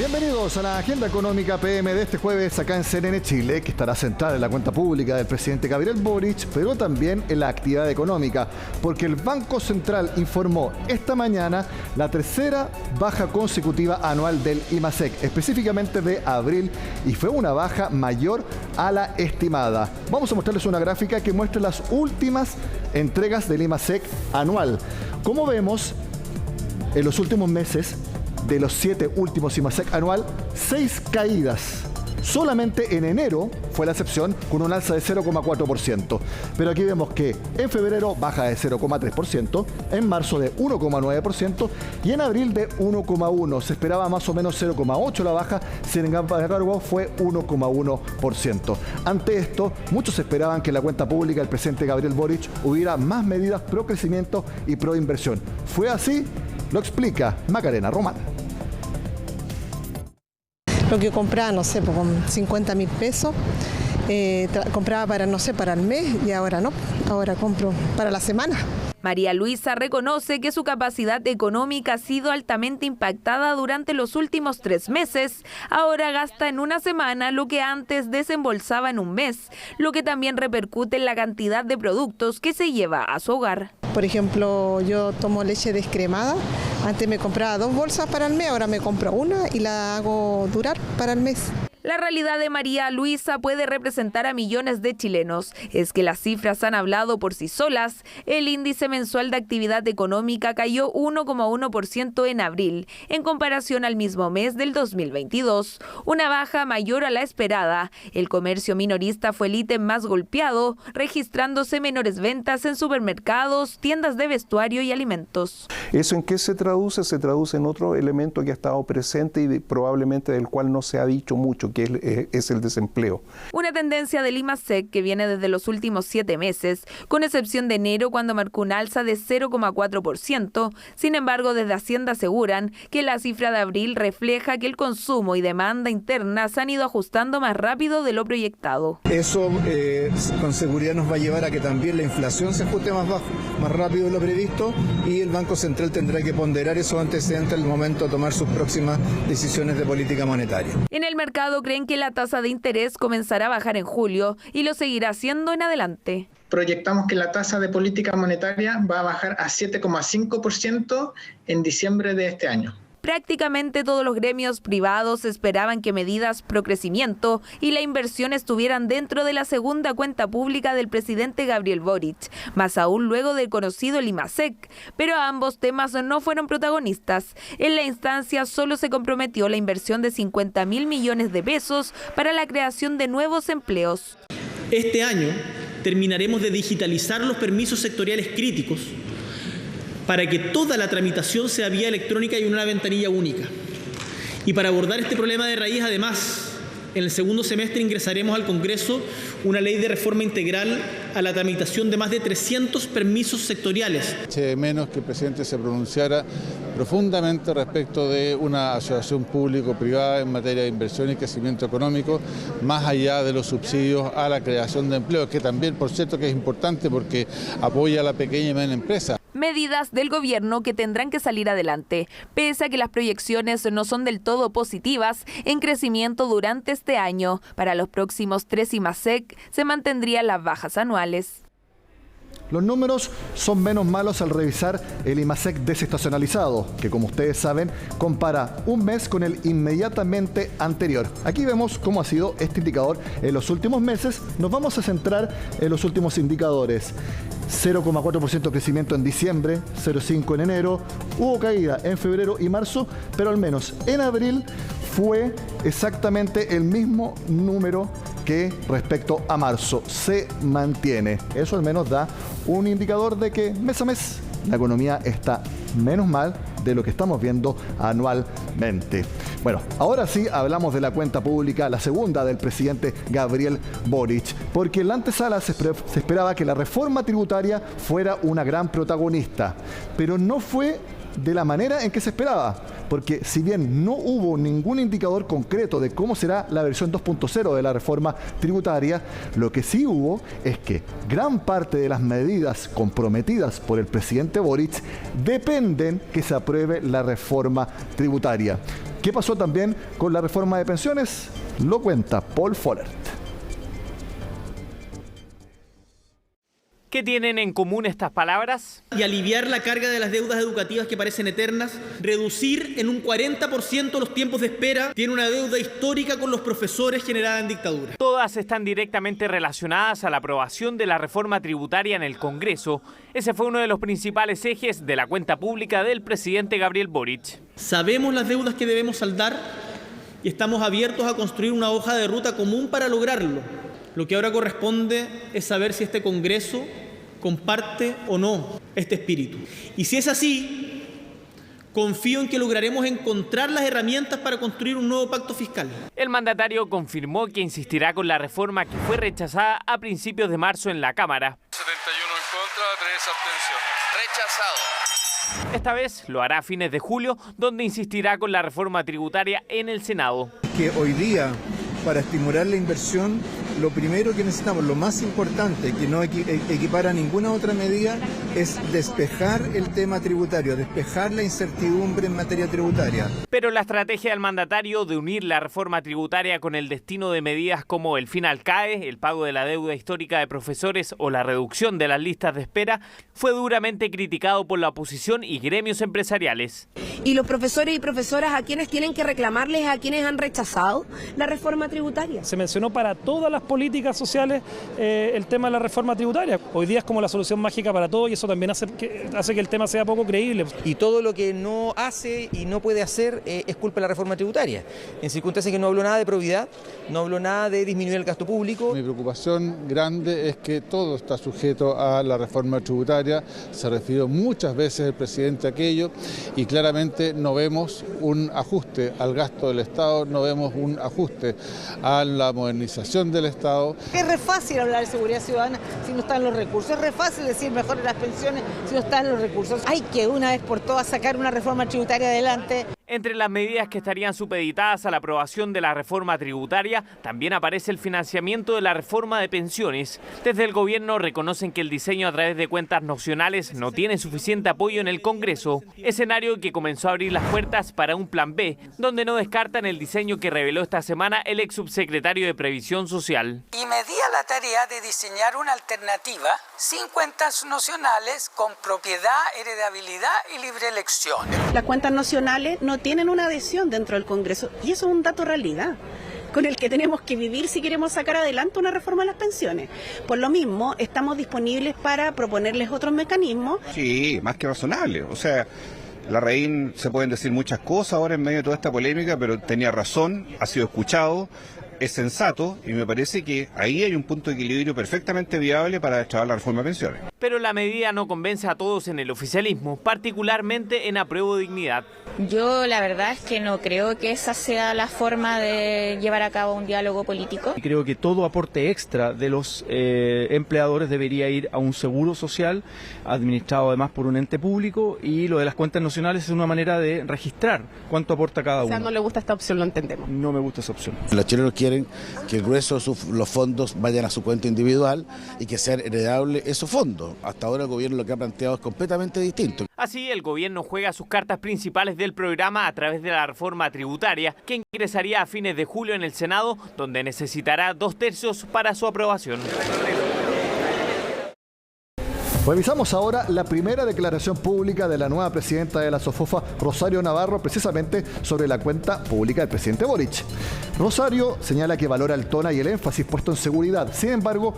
Bienvenidos a la Agenda Económica PM de este jueves acá en CNN Chile, que estará centrada en la cuenta pública del presidente Gabriel Boric, pero también en la actividad económica, porque el Banco Central informó esta mañana la tercera baja consecutiva anual del IMASEC, específicamente de abril, y fue una baja mayor a la estimada. Vamos a mostrarles una gráfica que muestra las últimas entregas del IMASEC anual. Como vemos, en los últimos meses, de los 7 últimos IMASEC anual, 6 caídas. Solamente en enero fue la excepción, con un alza de 0,4%. Pero aquí vemos que en febrero baja de 0,3%, en marzo de 1,9% y en abril de 1,1%. Se esperaba más o menos 0,8% la baja, sin embargo fue 1,1%. Ante esto, muchos esperaban que en la cuenta pública del presidente Gabriel Boric hubiera más medidas pro crecimiento y pro inversión. ¿Fue así? Lo explica Macarena Román. Lo que compraba, no sé, con 50.000 pesos, compraba para, no sé, para el mes y ahora no, ahora compro para la semana. María Luisa reconoce que su capacidad económica ha sido altamente impactada durante los últimos 3 meses. Ahora gasta en una semana lo que antes desembolsaba en un mes, lo que también repercute en la cantidad de productos que se lleva a su hogar. Por ejemplo, yo tomo leche descremada. Antes me compraba 2 bolsas para el mes, ahora me compro una y la hago durar para el mes. La realidad de María Luisa puede representar a millones de chilenos. Es que las cifras han hablado por sí solas. El índice mensual de actividad económica cayó 1,1% en abril, en comparación al mismo mes del 2022. Una baja mayor a la esperada. El comercio minorista fue el ítem más golpeado, registrándose menores ventas en supermercados, tiendas de vestuario y alimentos. ¿Eso en qué se traduce? Se traduce en otro elemento que ha estado presente y probablemente del cual no se ha dicho mucho, que es el desempleo. Una tendencia del IMASEC que viene desde los últimos 7 meses, con excepción de enero cuando marcó un alza de 0,4%. Sin embargo, desde Hacienda aseguran que la cifra de abril refleja que el consumo y demanda interna se han ido ajustando más rápido de lo proyectado. Eso con seguridad nos va a llevar a que también la inflación se ajuste más rápido de lo previsto, y el Banco Central tendrá que ponderar esos antecedentes al momento de tomar sus próximas decisiones de política monetaria. En el mercado creen que la tasa de interés comenzará a bajar en julio y lo seguirá haciendo en adelante. Proyectamos que la tasa de política monetaria va a bajar a 7,5% en diciembre de este año. Prácticamente todos los gremios privados esperaban que medidas pro crecimiento y la inversión estuvieran dentro de la segunda cuenta pública del presidente Gabriel Boric, más aún luego del conocido IMASEC, pero ambos temas no fueron protagonistas. En la instancia solo se comprometió la inversión de 50.000 millones de pesos para la creación de nuevos empleos. Este año terminaremos de digitalizar los permisos sectoriales críticos para que toda la tramitación sea vía electrónica y una ventanilla única. Y para abordar este problema de raíz, además, en el segundo semestre ingresaremos al Congreso una ley de reforma integral a la tramitación de más de 300 permisos sectoriales. Eché de menos que el presidente se pronunciara profundamente respecto de una asociación público-privada en materia de inversión y crecimiento económico, más allá de los subsidios a la creación de empleo, que también, por cierto, que es importante porque apoya a la pequeña y mediana empresa. Medidas del gobierno que tendrán que salir adelante, pese a que las proyecciones no son del todo positivas en crecimiento durante este año. Para los próximos 3 IMASEC se mantendrían las bajas anuales. Los números son menos malos al revisar el IMASEC desestacionalizado, que como ustedes saben, compara un mes con el inmediatamente anterior. Aquí vemos cómo ha sido este indicador en los últimos meses. Nos vamos a centrar en los últimos indicadores. 0,4% crecimiento en diciembre, 0,5% en enero, hubo caída en febrero y marzo, pero al menos en abril fue exactamente el mismo número que respecto a marzo. Se mantiene. Eso al menos da un indicador de que mes a mes la economía está menos mal de lo que estamos viendo anualmente. Bueno, ahora sí hablamos de la cuenta pública, la segunda del presidente Gabriel Boric, porque en la antesala se esperaba que la reforma tributaria fuera una gran protagonista, pero no fue de la manera en que se esperaba, porque si bien no hubo ningún indicador concreto de cómo será la versión 2.0 de la reforma tributaria, lo que sí hubo es que gran parte de las medidas comprometidas por el presidente Boric dependen que se apruebe la reforma tributaria. ¿Qué pasó también con la reforma de pensiones? Lo cuenta Paul Follert. ¿Qué tienen en común estas palabras? Y aliviar la carga de las deudas educativas que parecen eternas, reducir en un 40% los tiempos de espera, tiene una deuda histórica con los profesores generada en dictadura. Todas están directamente relacionadas a la aprobación de la reforma tributaria en el Congreso. Ese fue uno de los principales ejes de la cuenta pública del presidente Gabriel Boric. Sabemos las deudas que debemos saldar y estamos abiertos a construir una hoja de ruta común para lograrlo. Lo que ahora corresponde es saber si este Congreso comparte o no este espíritu. Y si es así, confío en que lograremos encontrar las herramientas para construir un nuevo pacto fiscal. El mandatario confirmó que insistirá con la reforma que fue rechazada a principios de marzo en la Cámara. 71 en contra, 3 abstenciones. Rechazado. Esta vez lo hará a fines de julio, donde insistirá con la reforma tributaria en el Senado. Que hoy día, para estimular la inversión, lo primero que necesitamos, lo más importante, que no equipara ninguna otra medida, es despejar el tema tributario, despejar la incertidumbre en materia tributaria. Pero la estrategia del mandatario de unir la reforma tributaria con el destino de medidas como el fin al CAE, el pago de la deuda histórica de profesores o la reducción de las listas de espera fue duramente criticado por la oposición y gremios empresariales. Y los profesores y profesoras, ¿a quienes tienen que reclamarles, a quienes han rechazado la reforma tributaria? Se mencionó para todas las políticas sociales el tema de la reforma tributaria. Hoy día es como la solución mágica para todo y eso también hace que el tema sea poco creíble. Y todo lo que no hace y no puede hacer es culpa de la reforma tributaria. En circunstancias que no habló nada de probidad, no habló nada de disminuir el gasto público. Mi preocupación grande es que todo está sujeto a la reforma tributaria. Se refirió muchas veces el presidente a aquello y claramente no vemos un ajuste al gasto del Estado, no vemos un ajuste a la modernización del Estado. Es re fácil hablar de seguridad ciudadana si no están los recursos, es re fácil decir mejoren las pensiones si no están los recursos. Hay que una vez por todas sacar una reforma tributaria adelante. Entre las medidas que estarían supeditadas a la aprobación de la reforma tributaria, también aparece el financiamiento de la reforma de pensiones. Desde el gobierno reconocen que el diseño a través de cuentas nacionales no tiene suficiente apoyo en el Congreso, escenario que comenzó a abrir las puertas para un plan B, donde no descartan el diseño que reveló esta semana el ex subsecretario de Previsión Social. Y me di a la tarea de diseñar una alternativa sin cuentas nacionales, con propiedad, heredabilidad y libre elección. Las cuentas nacionales no tienen una adhesión dentro del Congreso y eso es un dato realidad con el que tenemos que vivir si queremos sacar adelante una reforma de las pensiones. Por lo mismo, estamos disponibles para proponerles otros mecanismos. Sí, más que razonable. O sea, Larraín se pueden decir muchas cosas ahora en medio de toda esta polémica, pero tenía razón, ha sido escuchado, es sensato y me parece que ahí hay un punto de equilibrio perfectamente viable para destrabar la reforma de pensiones. Pero la medida no convence a todos en el oficialismo, particularmente en Apruebo Dignidad. Yo la verdad es que no creo que esa sea la forma de llevar a cabo un diálogo político. Y creo que todo aporte extra de los empleadores debería ir a un seguro social administrado además por un ente público, y lo de las cuentas nacionales es una manera de registrar cuánto aporta cada uno. O sea, no le gusta esta opción, lo entendemos. No me gusta esa opción. Los chilenos quieren que el grueso de los fondos vayan a su cuenta individual y que sean heredables esos fondos. Hasta ahora el gobierno lo que ha planteado es completamente distinto. Así, el gobierno juega sus cartas principales del programa a través de la reforma tributaria, que ingresaría a fines de julio en el Senado, donde necesitará 2/3 para su aprobación. Revisamos ahora la primera declaración pública de la nueva presidenta de la SOFOFA, Rosario Navarro, precisamente sobre la cuenta pública del presidente Boric. Rosario señala que valora el tono y el énfasis puesto en seguridad. Sin embargo,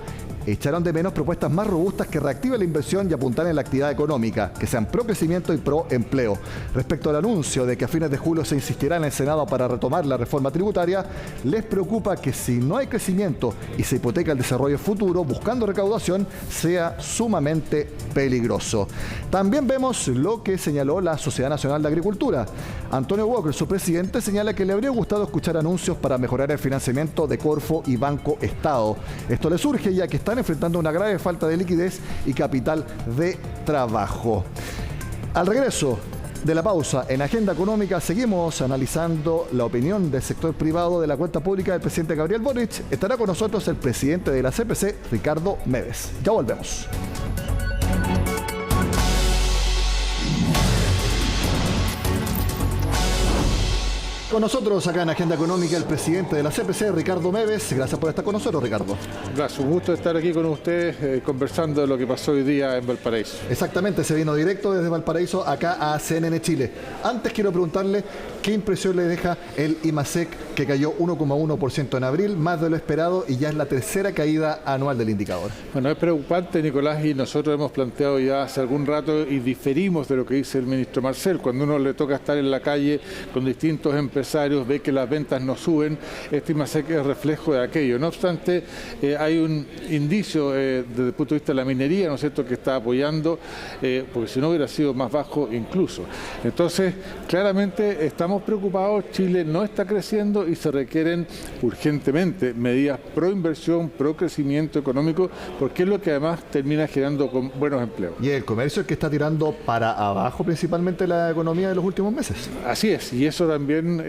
echaron de menos propuestas más robustas que reactiven la inversión y apuntan en la actividad económica, que sean pro crecimiento y pro empleo. Respecto al anuncio de que a fines de julio se insistirá en el Senado para retomar la reforma tributaria, les preocupa que si no hay crecimiento y se hipoteca el desarrollo futuro buscando recaudación, sea sumamente peligroso. También vemos lo que señaló la Sociedad Nacional de Agricultura. Antonio Walker, su presidente, señala que le habría gustado escuchar anuncios para mejorar el financiamiento de Corfo y Banco Estado. Esto le surge ya que están enfrentando una grave falta de liquidez y capital de trabajo. Al regreso de la pausa en Agenda Económica, seguimos analizando la opinión del sector privado de la cuenta pública del presidente Gabriel Boric. Estará con nosotros el presidente de la CPC, Ricardo Medes. Ya volvemos. Con nosotros acá en Agenda Económica el presidente de la CPC, Ricardo Meves. Gracias por estar con nosotros, Ricardo. Gracias, un gusto estar aquí con ustedes conversando de lo que pasó hoy día en Valparaíso. Exactamente, se vino directo desde Valparaíso acá a CNN Chile. Antes quiero preguntarle qué impresión le deja el IMASEC, que cayó 1,1% en abril, más de lo esperado, y ya es la tercera caída anual del indicador. Bueno, es preocupante, Nicolás, y nosotros hemos planteado ya hace algún rato y diferimos de lo que dice el ministro Marcel. Cuando uno le toca estar en la calle con distintos empresarios, ve que las ventas no suben, este IMASEC es reflejo de aquello. No obstante, hay un indicio desde el punto de vista de la minería, ¿no es cierto?, que está apoyando, porque si no hubiera sido más bajo incluso. Entonces, claramente estamos preocupados, Chile no está creciendo y se requieren urgentemente medidas pro inversión, pro crecimiento económico, porque es lo que además termina generando con buenos empleos. Y el comercio es que está tirando para abajo principalmente la economía de los últimos meses. Así es, y eso también,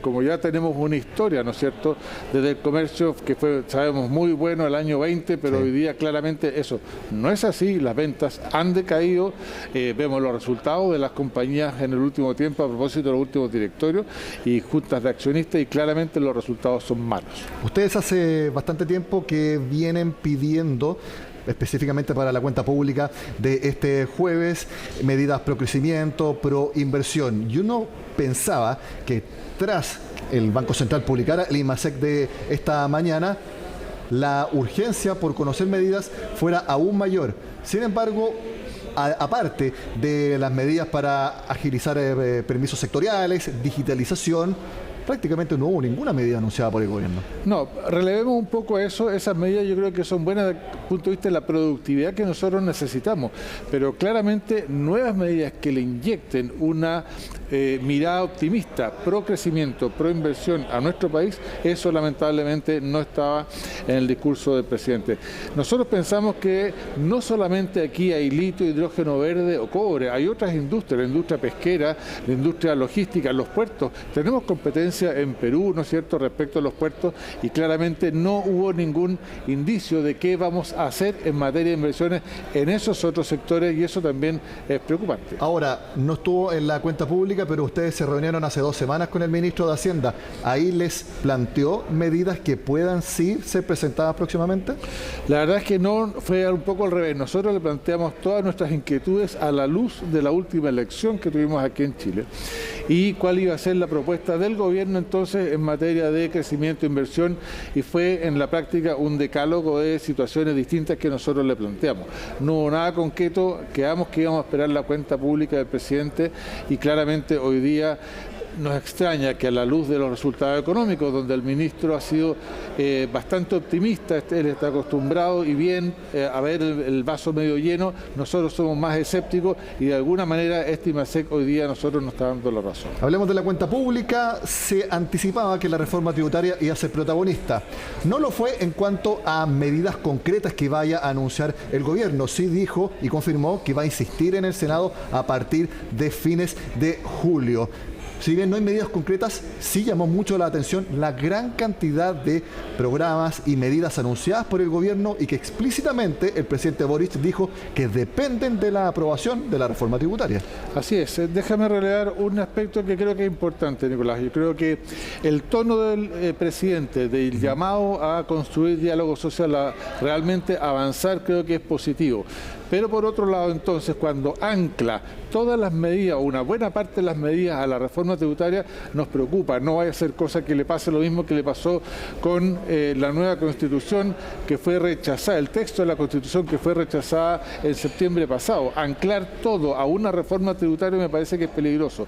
como ya tenemos una historia, ¿no es cierto?, desde el comercio que fue, sabemos, muy bueno el año 20, pero sí, hoy día claramente eso no es así, las ventas han decaído, vemos los resultados de las compañías en el último tiempo a propósito de los últimos directorios y juntas de accionistas, y claramente los resultados son malos. Ustedes hace bastante tiempo que vienen pidiendo, específicamente para la cuenta pública de este jueves, medidas pro crecimiento, pro inversión. Y uno pensaba que tras el Banco Central publicara el IMASEC de esta mañana, la urgencia por conocer medidas fuera aún mayor. Sin embargo, aparte de las medidas para agilizar permisos sectoriales, digitalización, prácticamente no hubo ninguna medida anunciada por el gobierno. No, relevemos un poco eso. Esas medidas yo creo que son buenas desde el punto de vista de la productividad que nosotros necesitamos, pero claramente nuevas medidas que le inyecten una mirada optimista, pro crecimiento, pro inversión a nuestro país, eso lamentablemente no estaba en el discurso del presidente. Nosotros pensamos que no solamente aquí hay litio, hidrógeno verde o cobre, hay otras industrias, la industria pesquera, la industria logística, los puertos. Tenemos competencia en Perú, ¿no es cierto?, respecto a los puertos, y claramente no hubo ningún indicio de qué vamos a hacer en materia de inversiones en esos otros sectores, y eso también es preocupante. Ahora, no estuvo en la cuenta pública, pero ustedes se reunieron hace 2 semanas con el ministro de Hacienda. ¿Ahí les planteó medidas que puedan sí ser presentadas próximamente? La verdad es que no, fue un poco al revés. Nosotros le planteamos todas nuestras inquietudes a la luz de la última elección que tuvimos aquí en Chile y cuál iba a ser la propuesta del gobierno entonces en materia de crecimiento e inversión, y fue en la práctica un decálogo de situaciones distintas que nosotros le planteamos. No hubo nada concreto, quedamos que íbamos a esperar la cuenta pública del presidente, y claramente hoy día nos extraña que a la luz de los resultados económicos, donde el ministro ha sido bastante optimista, él está acostumbrado y bien a ver el vaso medio lleno, nosotros somos más escépticos, y de alguna manera este IMASEC hoy día a nosotros nos está dando la razón. Hablemos de la cuenta pública. Se anticipaba que la reforma tributaria iba a ser protagonista. No lo fue en cuanto a medidas concretas que vaya a anunciar el gobierno. Sí dijo y confirmó que va a insistir en el Senado a partir de fines de julio. Si bien no hay medidas concretas, sí llamó mucho la atención la gran cantidad de programas y medidas anunciadas por el gobierno, y que explícitamente el presidente Boric dijo que dependen de la aprobación de la reforma tributaria. Así es. Déjame relevar un aspecto que creo que es importante, Nicolás. Yo creo que el tono del presidente, del llamado a construir diálogo social, a realmente avanzar, creo que es positivo. Pero por otro lado, entonces, cuando ancla todas las medidas o una buena parte de las medidas a la reforma tributaria, nos preocupa. No vaya a ser cosa que le pase lo mismo que le pasó con la nueva Constitución, que fue rechazada, el texto de la Constitución que fue rechazada en septiembre pasado. Anclar todo a una reforma tributaria me parece que es peligroso,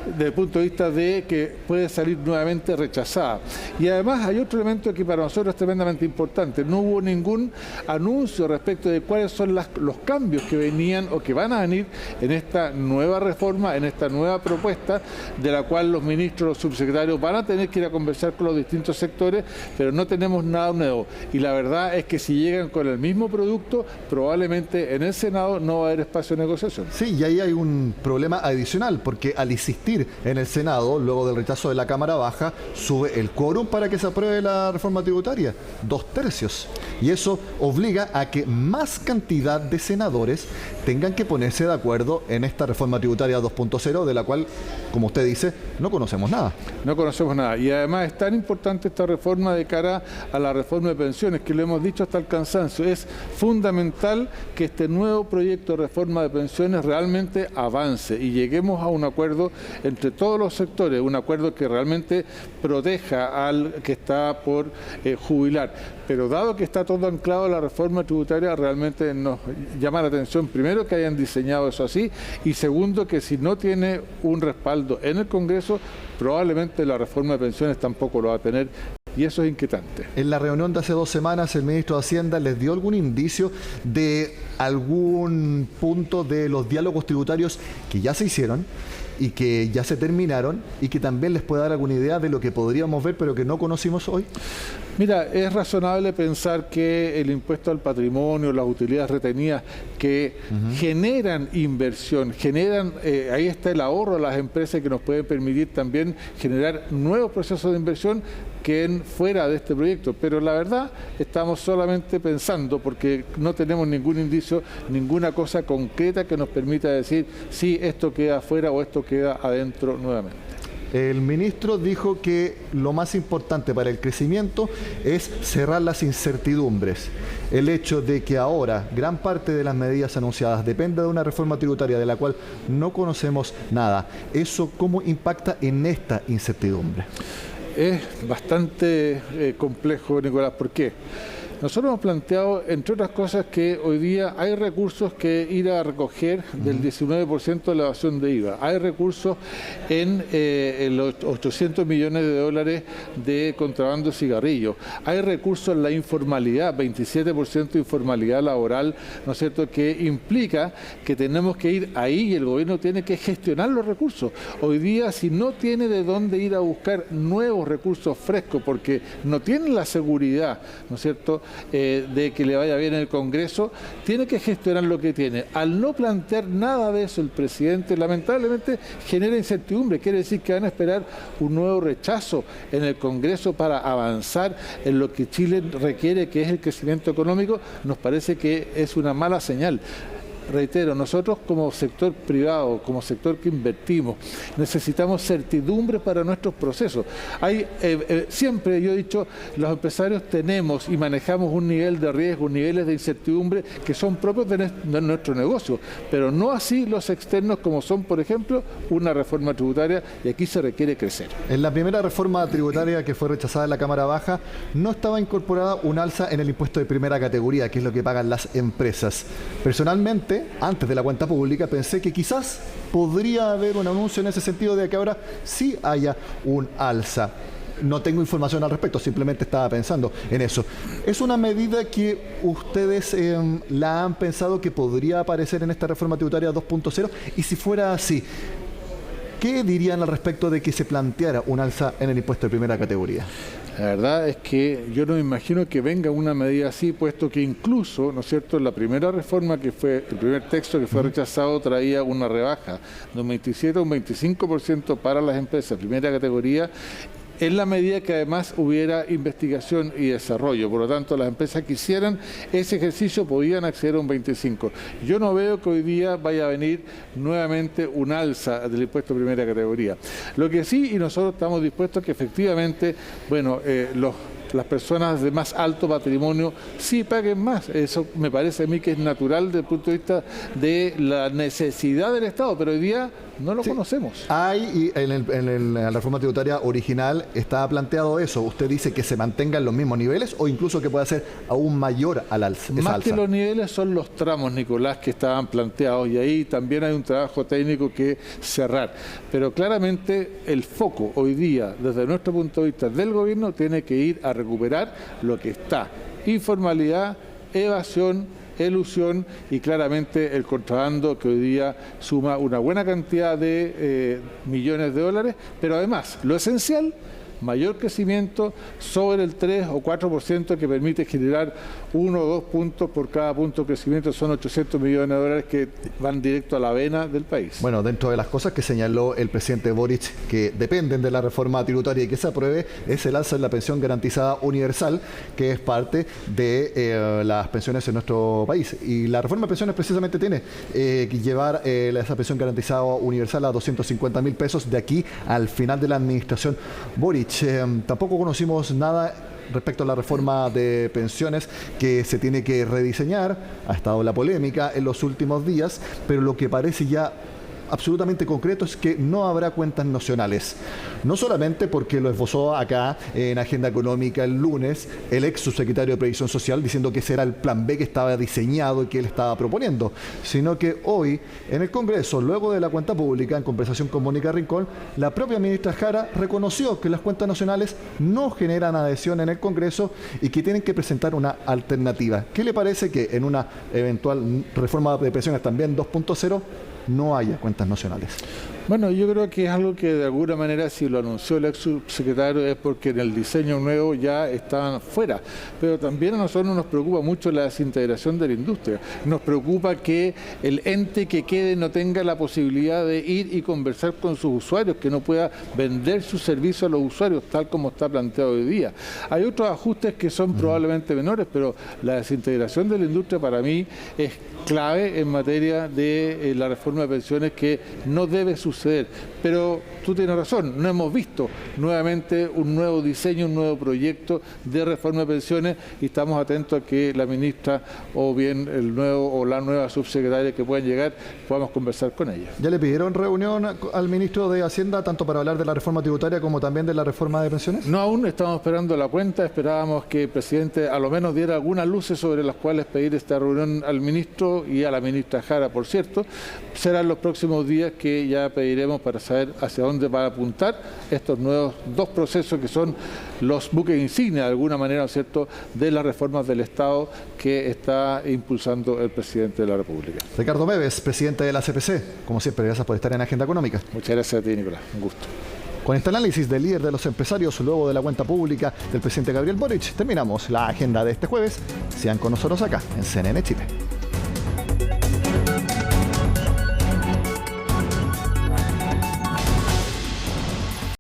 desde el punto de vista de que puede salir nuevamente rechazada. Y además hay otro elemento que para nosotros es tremendamente importante. No hubo ningún anuncio respecto de cuáles son los cambios que venían o que van a venir en esta nueva reforma, en esta nueva propuesta, de la cual los ministros, los subsecretarios van a tener que ir a conversar con los distintos sectores, pero no tenemos nada nuevo. Y la verdad es que si llegan con el mismo producto, probablemente en el Senado no va a haber espacio de negociación. Sí, y ahí hay un problema adicional, porque al insistir en el Senado, luego del rechazo de la Cámara Baja, sube el quórum para que se apruebe la reforma tributaria, 2/3. Y eso obliga a que más cantidad de senadores tengan que ponerse de acuerdo en esta reforma tributaria 2.0, de la cual, como usted dice, no conocemos nada. No conocemos nada. Y además es tan importante esta reforma de cara a la reforma de pensiones, que lo hemos dicho hasta el cansancio. Es fundamental que este nuevo proyecto de reforma de pensiones realmente avance y lleguemos a un acuerdo entre todos los sectores, un acuerdo que realmente proteja al que está por jubilar. Pero dado que está todo anclado a la reforma tributaria, realmente nos llama la atención, primero, que hayan diseñado eso así, y segundo, que si no tiene un respaldo en el Congreso, probablemente la reforma de pensiones tampoco lo va a tener. Y eso es inquietante. En la reunión de hace 2 semanas, el ministro de Hacienda les dio algún indicio de algún punto de los diálogos tributarios que ya se hicieron y que ya se terminaron, y que también les puede dar alguna idea de lo que podríamos ver pero que no conocimos hoy. Mira, es razonable pensar que el impuesto al patrimonio, las utilidades retenidas que generan inversión, ahí está el ahorro a las empresas que nos pueden permitir también generar nuevos procesos de inversión que fuera de este proyecto. Pero la verdad, estamos solamente pensando, porque no tenemos ningún indicio, ninguna cosa concreta que nos permita decir si esto queda afuera o esto queda adentro nuevamente. El ministro dijo que lo más importante para el crecimiento es cerrar las incertidumbres. El hecho de que ahora gran parte de las medidas anunciadas dependa de una reforma tributaria de la cual no conocemos nada, ¿eso cómo impacta en esta incertidumbre? Es bastante complejo, Nicolás. ¿Por qué? Nosotros hemos planteado, entre otras cosas, que hoy día hay recursos que ir a recoger del 19% de la evasión de IVA. Hay recursos en los 800 millones de dólares de contrabando de cigarrillos. Hay recursos en la informalidad, 27% de informalidad laboral, ¿no es cierto?, que implica que tenemos que ir ahí y el gobierno tiene que gestionar los recursos. Hoy día, si no tiene de dónde ir a buscar nuevos recursos frescos, porque no tiene la seguridad, ¿no es cierto?, de que le vaya bien en el Congreso, tiene que gestionar lo que tiene. Al no plantear nada de eso, el presidente lamentablemente genera incertidumbre. Quiere decir que van a esperar un nuevo rechazo en el Congreso para avanzar en lo que Chile requiere, que es el crecimiento económico. Nos parece que es una mala señal. Reitero, nosotros como sector privado, como sector que invertimos, necesitamos certidumbre para nuestros procesos. Siempre yo he dicho, los empresarios tenemos y manejamos un nivel de riesgo, niveles de incertidumbre que son propios de nuestro negocio, pero no así los externos, como son, por ejemplo, una reforma tributaria, y aquí se requiere crecer. En la primera reforma tributaria que fue rechazada en la Cámara Baja, no estaba incorporada un alza en el impuesto de primera categoría, que es lo que pagan las empresas. Personalmente, antes de la cuenta pública, pensé que quizás podría haber un anuncio en ese sentido de que ahora sí haya un alza. No tengo información al respecto, simplemente estaba pensando en eso. ¿Es una medida que ustedes la han pensado que podría aparecer en esta reforma tributaria 2.0? Y si fuera así, ¿qué dirían al respecto de que se planteara un alza en el impuesto de primera categoría? La verdad es que yo no me imagino que venga una medida así, puesto que incluso, ¿no es cierto?, la primera reforma que fue, el primer texto que fue rechazado traía una rebaja de un 27 a un 25% para las empresas de primera categoría, en la medida que además hubiera investigación y desarrollo. Por lo tanto, las empresas que hicieran ese ejercicio podían acceder a un 25%. Yo no veo que hoy día vaya a venir nuevamente un alza del impuesto de primera categoría. Lo que sí, y nosotros estamos dispuestos a que efectivamente, las personas de más alto patrimonio sí paguen más. Eso me parece a mí que es natural desde el punto de vista de la necesidad del Estado, pero hoy día no lo conocemos. Hay, en la reforma tributaria original estaba planteado eso. ¿Usted dice que se mantengan los mismos niveles o incluso que pueda ser aún mayor al alza? Más que los niveles son los tramos, Nicolás, que estaban planteados, y ahí también hay un trabajo técnico que cerrar. Pero claramente el foco hoy día, desde nuestro punto de vista del gobierno, tiene que ir a recuperar lo que está: informalidad, evasión, elusión y claramente el contrabando, que hoy día suma una buena cantidad de millones de dólares, pero además lo esencial mayor crecimiento sobre el 3 o 4% que permite generar 1 o 2 puntos por cada punto de crecimiento. Son 800 millones de dólares que van directo a la vena del país. Bueno, dentro de las cosas que señaló el presidente Boric que dependen de la reforma tributaria y que se apruebe es el alza de la pensión garantizada universal, que es parte de las pensiones en nuestro país. Y la reforma de pensiones precisamente tiene que llevar esa pensión garantizada universal a 250.000 pesos de aquí al final de la administración Boric. Tampoco conocimos nada respecto a la reforma de pensiones que se tiene que rediseñar. Ha estado la polémica en los últimos días, pero lo que parece ya absolutamente concreto es que no habrá cuentas nacionales. No solamente porque lo esbozó acá en Agenda Económica el lunes el ex subsecretario de Previsión Social diciendo que ese era el plan B que estaba diseñado y que él estaba proponiendo, sino que hoy en el Congreso, luego de la cuenta pública, en conversación con Mónica Rincón, la propia ministra Jara reconoció que las cuentas nacionales no generan adhesión en el Congreso y que tienen que presentar una alternativa. ¿Qué le parece que en una eventual reforma de pensiones también 2.0 no haya cuentas nacionales? Bueno, yo creo que es algo que de alguna manera, si lo anunció el ex subsecretario, es porque en el diseño nuevo ya estaban fuera. Pero también a nosotros nos preocupa mucho la desintegración de la industria. Nos preocupa que el ente que quede no tenga la posibilidad de ir y conversar con sus usuarios, que no pueda vender su servicio a los usuarios, tal como está planteado hoy día. Hay otros ajustes que son probablemente menores, pero la desintegración de la industria para mí es clave en materia de la reforma de pensiones, que no debe suceder. Pero tú tienes razón, no hemos visto nuevamente un nuevo diseño, un nuevo proyecto de reforma de pensiones, y estamos atentos a que la ministra o bien el nuevo o la nueva subsecretaria que puedan llegar, podamos conversar con ella. ¿Ya le pidieron reunión al ministro de Hacienda tanto para hablar de la reforma tributaria como también de la reforma de pensiones? No, aún estamos esperando la cuenta. Esperábamos que el presidente a lo menos diera algunas luces sobre las cuales pedir esta reunión al ministro y a la ministra Jara, por cierto. Serán los próximos días que ya pediremos para saber hacia dónde va a apuntar estos nuevos dos procesos que son los buques insignia, de alguna manera, ¿no es cierto?, de las reformas del Estado que está impulsando el presidente de la República. Ricardo Meves, presidente de la CPC, como siempre, gracias por estar en Agenda Económica. Muchas gracias a ti, Nicolás, un gusto. Con este análisis del líder de los empresarios luego de la cuenta pública del presidente Gabriel Boric, terminamos la agenda de este jueves. Sean con nosotros acá en CNN Chile.